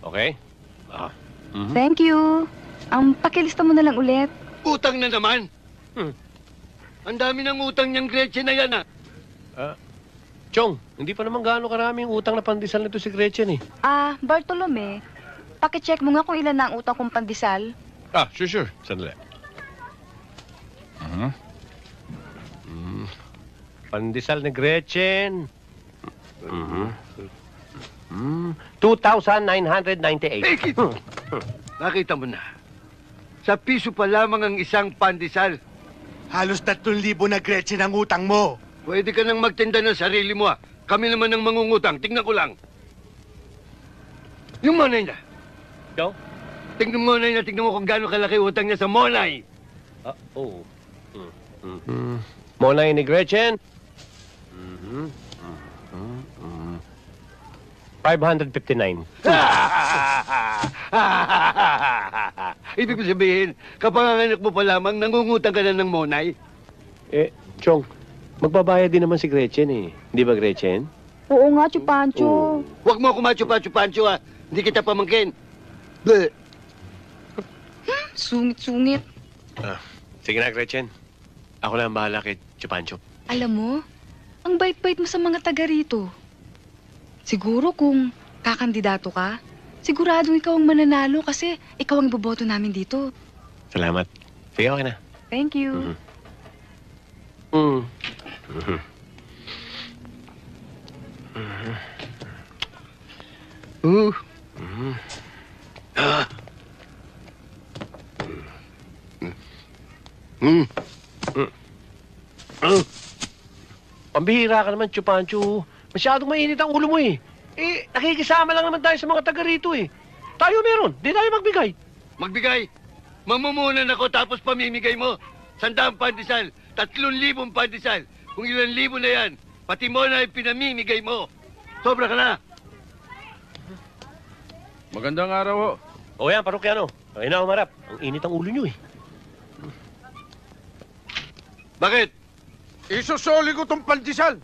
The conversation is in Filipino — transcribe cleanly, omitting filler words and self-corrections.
Okay? Thank you. Pakilista mo na lang ulit. Utang na naman. Ang dami ng utang niyang Gretchen na yan, Chong, hindi pa naman gaano karaming utang na pandesal nito si Gretchen eh. Bartolome, pakicheck mo nga kung ilan na ang utang kong pandesal. Sure. Sandali. Pandesal ni Gretchen. 2,998. Nakita mo na. Sa piso pa lamang ang isang pandesal. Halos 3,000 na Gretchen ang utang mo. Pwede ka nang magtinda ng sarili mo, Kami naman ang mangungutang. Tingnan ko lang. Yung monay niya. Ikaw? Tingnan mo monay niya. Tingnan mo kung gaano kalaki utang niya sa monay. Oo. Monay ni Gretchen. 559. Ibig ko sabihin, kapanganak mo pa lamang, nangungutang ka na ng monay. Chong, magbabayad din naman si Gretchen eh. Hindi ba, Gretchen? Oo nga, Chupancho. Huwag mo ako machupa-chupancho, Hindi kita pamangkin. Bleh. Sungit-sungit. Sige na, Gretchen. Ako na ang bahala kay Chupancho. Alam mo, ang bait-bait mo sa mga taga rito. Siguro kung kakandidato ka, siguradong ikaw ang mananalo kasi ikaw ang iboboto namin dito. Salamat. Sige, okay na. Thank you. Pambihira ka naman, Chupancho. Masyadong mainit ang ulo mo eh. Nakikisama lang naman tayo sa mga taga rito eh. Tayo meron, di tayo magbigay. Magbigay. Mamumunan ako tapos pamimigay mo. 100 pandesal, 3,000 pandesal. Kung ilang libo na yan, pati mo na yung pinamimigay mo. Sobra ka na. Magandang araw ho. O yan, parokyano. Ayun na umarap. Ang init ang ulo nyo eh. Bakit? Isusoli ko tong pandesal.